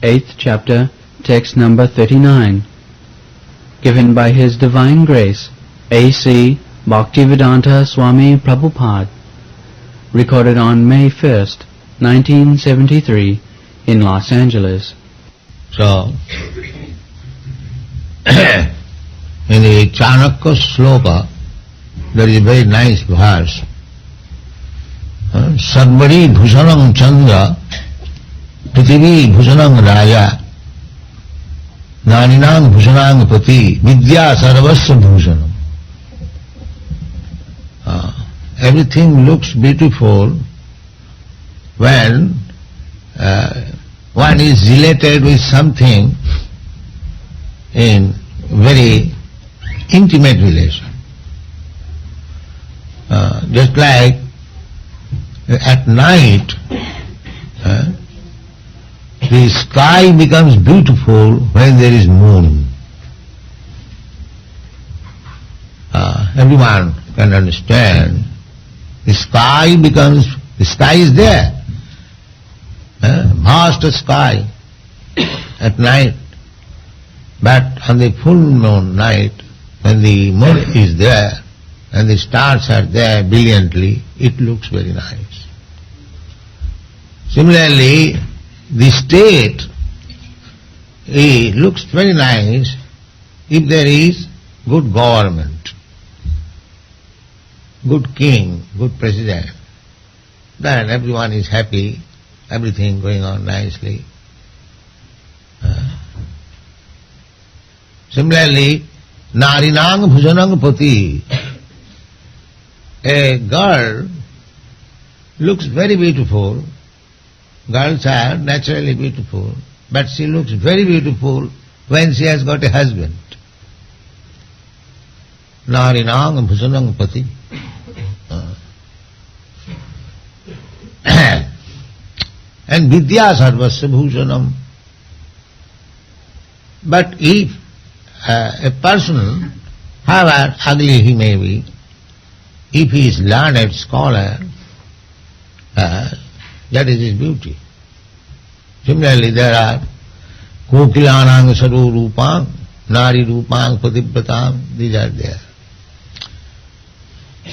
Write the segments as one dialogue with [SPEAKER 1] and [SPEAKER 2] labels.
[SPEAKER 1] 8th chapter, text number 39, given by His Divine Grace, A.C. Bhaktivedanta Swami Prabhupada, recorded on May 1st, 1973, in Los Angeles.
[SPEAKER 2] So, in the Chanakya sloka, there is a very nice verse. Sarvari bhushanam chandra, prithvi bhushanam raja, naninam bhushanam pati, vidya sarvasya bhushanam. Everything looks beautiful when one is related with something in very intimate relation. Just like at night, the sky becomes beautiful when there is moon. Everyone can understand. The sky is there. Vast sky at night. But on the full moon night, when the moon is there and the stars are there brilliantly, it looks very nice. Similarly, the state looks very nice if there is good government, good king, good president. Then everyone is happy, everything going on nicely. Similarly, narinang bhujanang pati. A girl looks very beautiful. Girls are naturally beautiful, but she looks very beautiful when she has got a husband. Narinang bhujanang pati. And vidya sarvasya bhushanam. But if a person, however ugly he may be, if he is learned scholar, that is his beauty. Similarly, there are kokilanang saru rupang, nari rupang patibratam, these are there.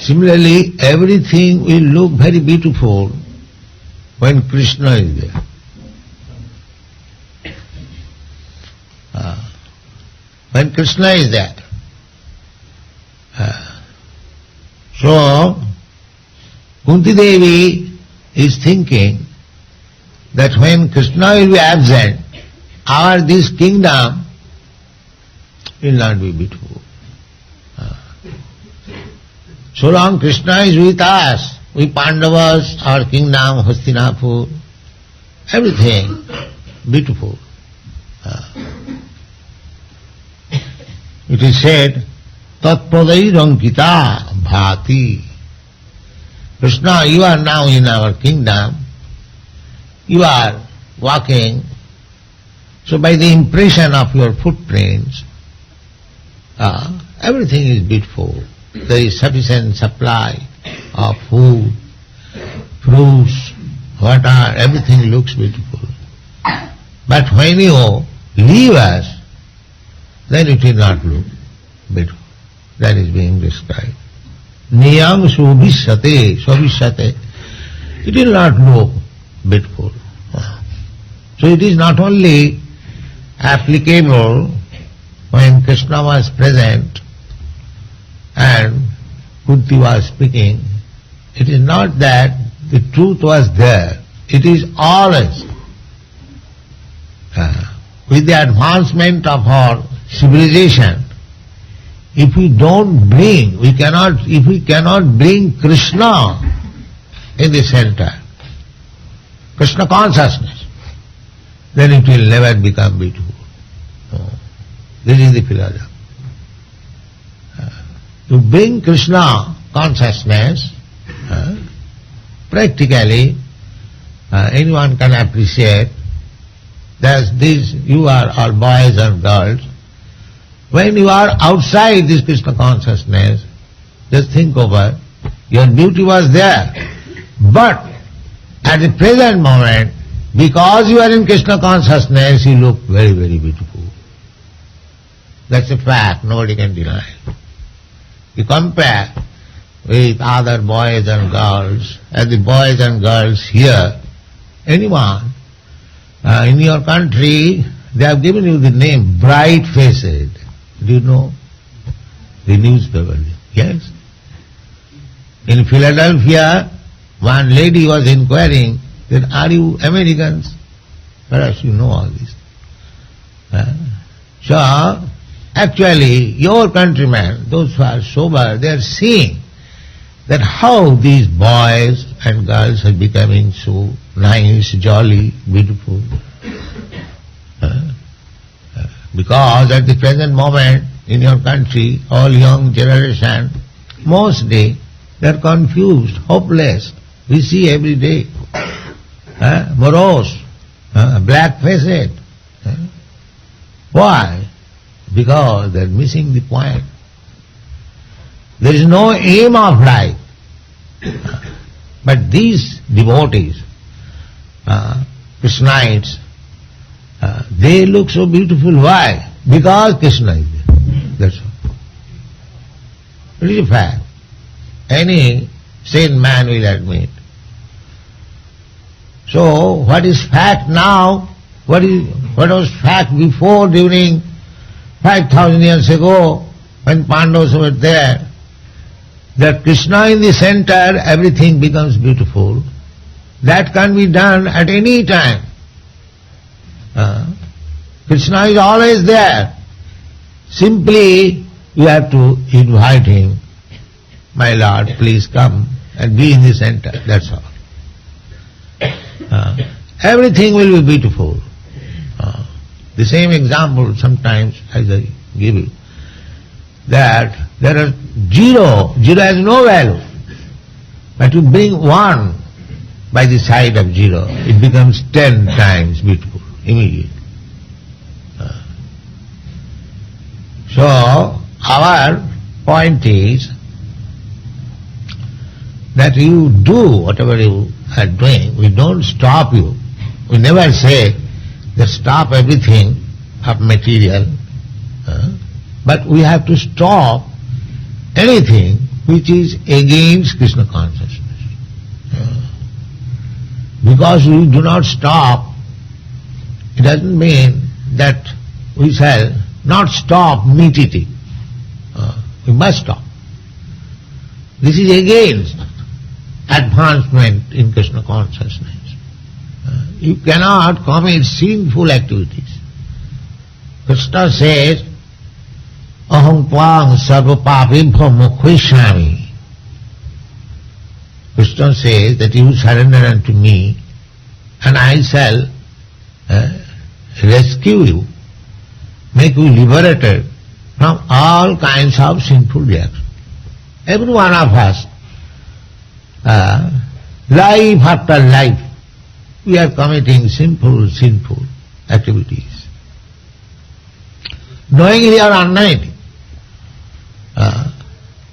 [SPEAKER 2] Similarly, everything will look very beautiful when Krsna is there. When Krsna is there. So, Kunti Devi is thinking that when Krsna will be absent, this kingdom will not be beautiful. So long Krishna is with us, we Pandavas, our kingdom, Hastinapur, everything beautiful. It is said, Tatpadai Rankita Bhati. Krishna, you are now in our kingdom, you are walking, so by the impression of your footprints, everything is beautiful. There is sufficient supply of food, fruits, water, everything looks beautiful. But when you leave us, then it will not look beautiful. That is being described. Niyam subhishyate. It will not look beautiful. So it is not only applicable when Krishna was present and Kunti was speaking. It is not that the truth was there. It is always. With the advancement of our civilization, if we cannot bring Krishna in the center, Krishna consciousness, then it will never become beautiful. This is the philosophy. To bring Krishna consciousness, practically anyone can appreciate that you are all boys and girls. When you are outside this Krishna consciousness, just think over, your beauty was there, but at the present moment Because you are in Krishna consciousness, you look very, very beautiful. That's a fact, nobody can deny. You compare with other boys and girls, and the boys and girls here, anyone, in your country, they have given you the name bright-faced. Do you know? The newspaper. Yes? In Philadelphia, one lady was inquiring that, are you Americans? Perhaps you know all this. So, actually, your countrymen, those who are sober, they are seeing that how these boys and girls are becoming so nice, jolly, beautiful. Because at the present moment in your country, all young generation, mostly they are confused, hopeless. We see every day. Morose, black-faced. Why? Because they are missing the point. There is no aim of life. But these devotees, Krishnaites, they look so beautiful. Why? Because Krishna is there. That's all. It is a fact. Any sane man will admit. So, what is fact now? What was fact before, during 5,000 years ago, when Pandavas were there? That Krishna in the center, everything becomes beautiful. That can be done at any time. Krishna is always there. Simply, you have to invite him. My Lord, please come and be in the center. That's all. Everything will be beautiful. The same example sometimes as I give you, that there are zero has no value. But you bring one by the side of zero, it becomes 10 times beautiful, immediately. So, our point is that you do whatever you are doing, we don't stop you. We never say that stop everything of material, but we have to stop anything which is against Krishna consciousness. Because we do not stop, it doesn't mean that we shall not stop meat eating. We must stop. This is against advancement in Krishna consciousness. You cannot commit sinful activities. Krishna says, Aham tvang sarva papibhyo mokshishyami. Krishna says that you surrender unto me and I shall rescue you, make you liberated from all kinds of sinful reactions. Every one of us, life after life, we are committing sinful activities. Knowingly or unknowingly.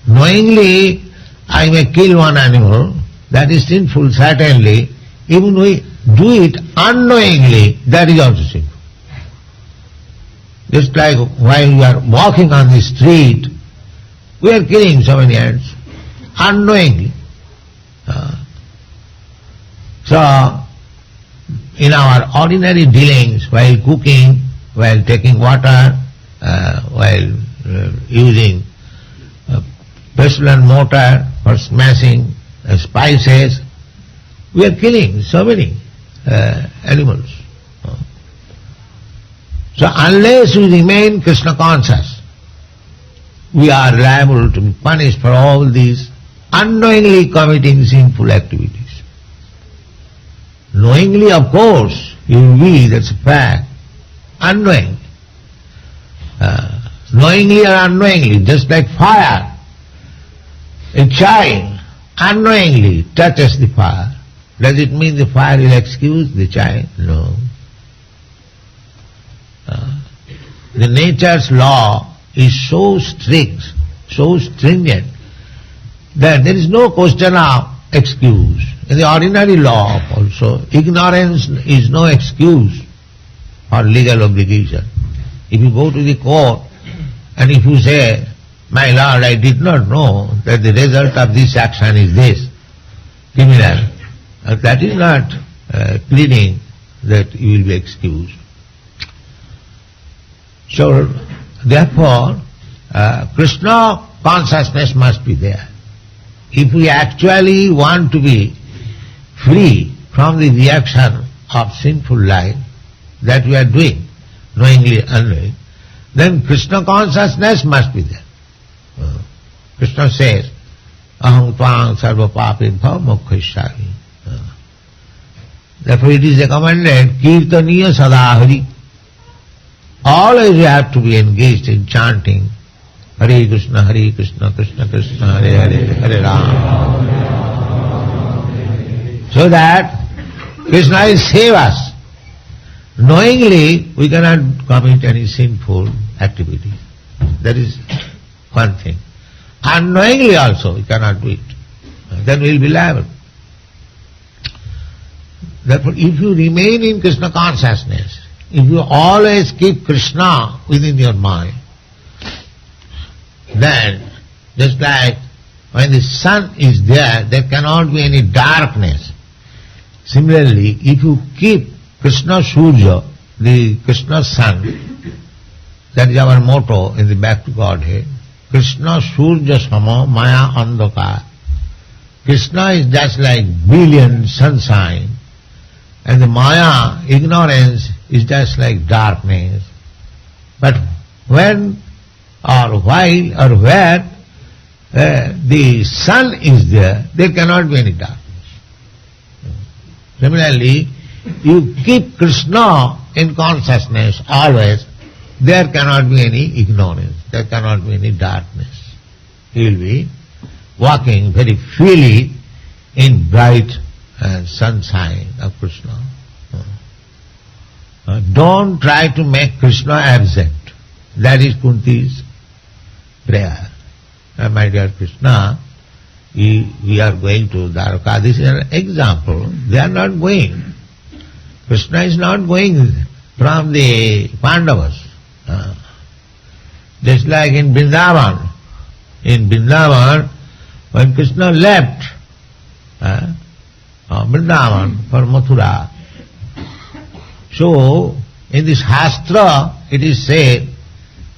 [SPEAKER 2] Knowingly, I may kill one animal, that is sinful, certainly. Even we do it unknowingly, that is also sinful. Just like while we are walking on the street, we are killing so many ants, unknowingly. So, in our ordinary dealings, while cooking, while taking water, while using pestle and mortar for smashing spices, we are killing so many animals. So unless we remain Krishna conscious, we are liable to be punished for all these unknowingly committing sinful activities. Knowingly, of course, you will be, that's a fact. Unknowingly. Knowingly or unknowingly, just like fire. A child unknowingly touches the fire. Does it mean the fire will excuse the child? No. The nature's law is so strict, so stringent, that there is no question of excuse. in the ordinary law also, ignorance is no excuse for legal obligation. If you go to the court and if you say, my lord, I did not know that the result of this action is this, criminal, that is not pleading that you will be excused. So, therefore, Krishna consciousness must be there. If we actually want to be free from the reaction of sinful life that we are doing, knowingly, unknowingly, then Krishna consciousness must be there. Krishna says, aham tvang sarva papebhyo mokshishyami. Therefore it is recommended, kirtaniya sadahari. Always you have to be engaged in chanting Hare Krishna, Krishna Krishna, Hare Hare, Hare Rama. So that Krishna will save us. Knowingly we cannot commit any sinful activity. That is one thing. Unknowingly also we cannot do it. Then we will be liable. Therefore, if you remain in Krishna consciousness, if you always keep Krishna within your mind, then just like when the sun is there, there cannot be any darkness. Similarly, if you keep Krishna Surya, the Krishna sun, that is our motto in the back to Godhead, Krishna Surya Sama Maya Andhakar. Krishna is just like brilliant sunshine, and the Maya, ignorance, is just like darkness. But when or while or where the sun is there, there cannot be any darkness. Similarly, you keep Krishna in consciousness always, there cannot be any ignorance, there cannot be any darkness. You will be walking very freely in bright sunshine of Krishna. Don't try to make Krishna absent. That is Kunti's prayer. My dear Krishna, we are going to Dwarka. This is an example. They are not going. Krishna is not going from the Pandavas. Just like in Vrindavan. In Vrindavan, when Krishna left Vrindavan for Mathura, so in this Shastra it is said,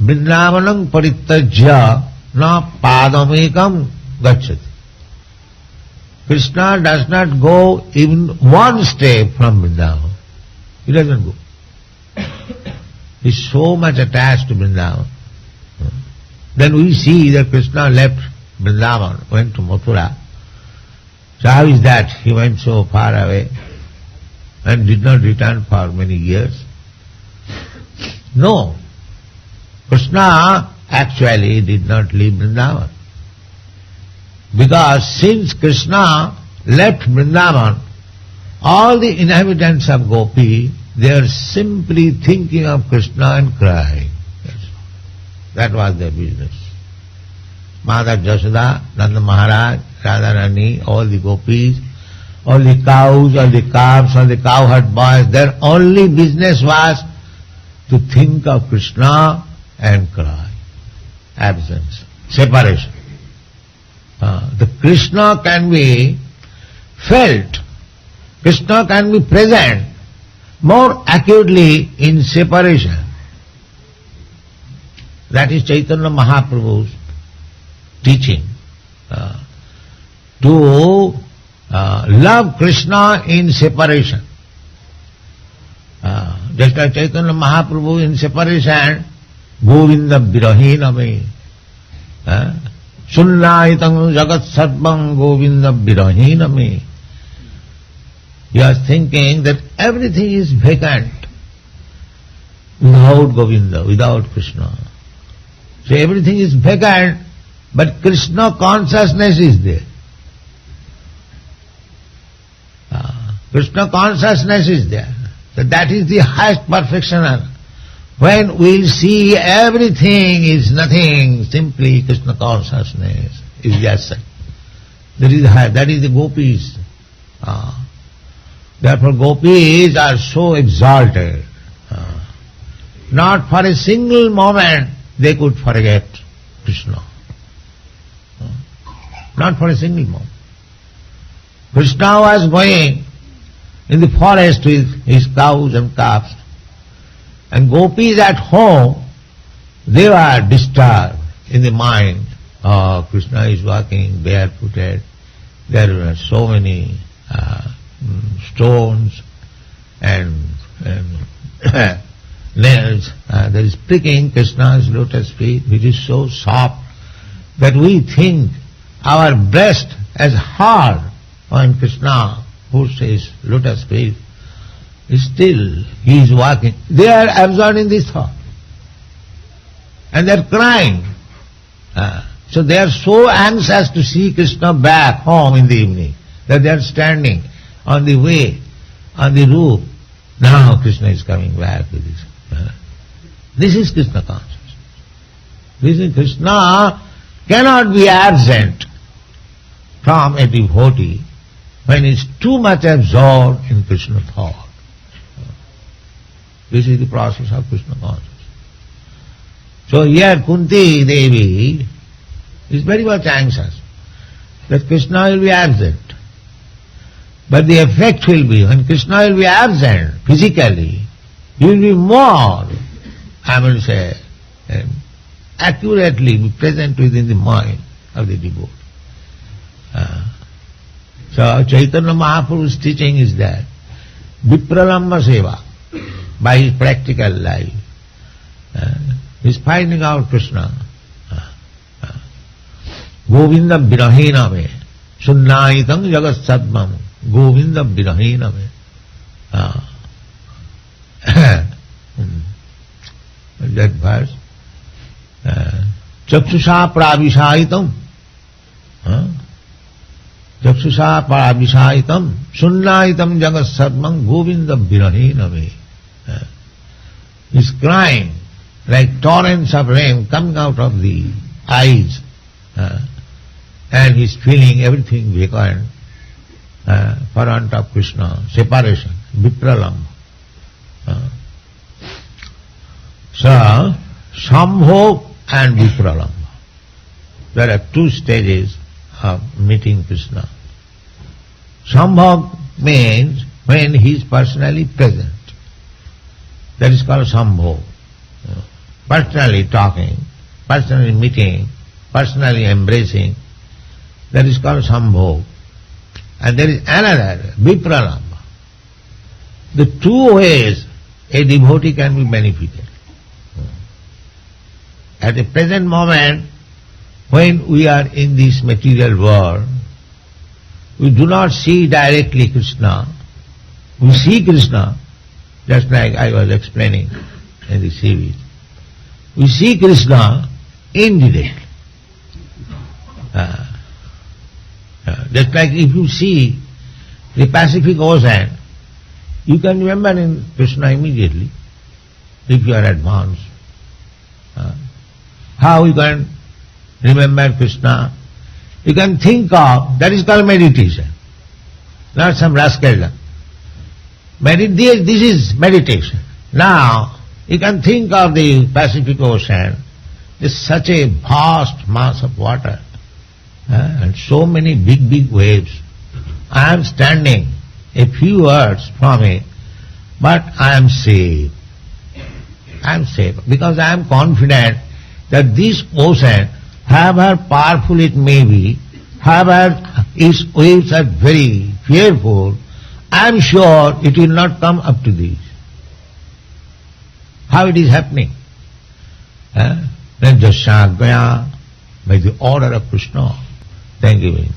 [SPEAKER 2] Vrindavanam parittajya na padamekam gacchati. Krishna does not go even one step from Vrindavan. He doesn't go. He is so much attached to Vrindavan. Then we see that Krishna left Vrindavan, went to Mathura. So how is that? He went so far away and did not return for many years. No. Krishna actually did not leave Vrindavan. Because since Krishna left Vrindavan, all the inhabitants of Gopi, they are simply thinking of Krishna and crying. That was their business. Mother Jashoda, Nanda Maharaj, Radharani, all the Gopis, all the cows, all the calves, all the cowherd boys, their only business was to think of Krishna and cry. Absence, separation. The Krishna can be felt, Krishna can be present more acutely in separation. That is Chaitanya Mahaprabhu's teaching. To love Krishna in separation. Just like Chaitanya Mahaprabhu in separation, Govinda Virahiname. Sunnaitam Jagat Sarvam Govinda Virahiname. You are thinking that everything is vacant without Govinda, without Krishna. So everything is vacant, but Krishna consciousness is there. Krishna consciousness is there. So that is the highest perfection. When we see everything is nothing, simply Krishna consciousness is just such. That is the gopis Therefore gopis are so exalted. Not for a single moment they could forget Krishna. Not for a single moment. Krishna was going in the forest with his cows and calves, and gopis at home, they were disturbed in the mind. Oh, Krishna is walking barefooted. There were so many stones and nails. There is pricking Krishna's lotus feet, which is so soft that we think our breast as hard on Krishna, who says lotus feet. Still he is walking. They are absorbed in this thought. And they are crying. So they are so anxious to see Krishna back home in the evening that they are standing on the way, on the roof. Now Krishna is coming back with this. This is Krishna consciousness. This is Krishna cannot be absent from a devotee when he is too much absorbed in Krishna thought. This is the process of Krishna consciousness. So here Kunti Devi is very much anxious that Krishna will be absent. But the effect will be, when Krishna will be absent physically, he will be more, I will say, accurately be present within the mind of the devotee. So Chaitanya Mahaprabhu's teaching is that Vipralamba Seva, by his practical life, he is finding out Krishna. Govinda Virahena me, Sunnaitam Jagat Sadmam, Govinda Virahena me. That verse, Chakshusha Pravishayitam, Chakshusha Pravishayitam, Sunnaitam Jagat Sadmam, Govinda Virahena me. He is crying like torrents of rain coming out of the eyes, and he is feeling everything vacant for want of Krishna, separation, vipralamba. So, Shambho and Vipralamba. There are two stages of meeting Krishna. Shambho means when he is personally present. That is called Shambho. Personally talking, personally meeting, personally embracing, that is called Shambho. And there is another, Vipralamba. The two ways a devotee can be benefited. At the present moment, when we are in this material world, we do not see directly Krishna. We see Krishna, just like I was explaining in the series. We see Krishna indirectly. Just like if you see the Pacific Ocean, you can remember in Krishna immediately, if you are advanced. How you can remember Krishna? You can think of, that is called meditation, not some rascal. This is meditation. Now, you can think of the Pacific Ocean, it's such a vast mass of water, and so many big, big waves. I am standing a few yards from it, but I am safe. I am safe because I am confident that this ocean, however powerful it may be, however its waves are very fearful, I am sure it will not come up to this. How it is happening? Then Jashagbaya, by the order of Krishna. Thank you very much.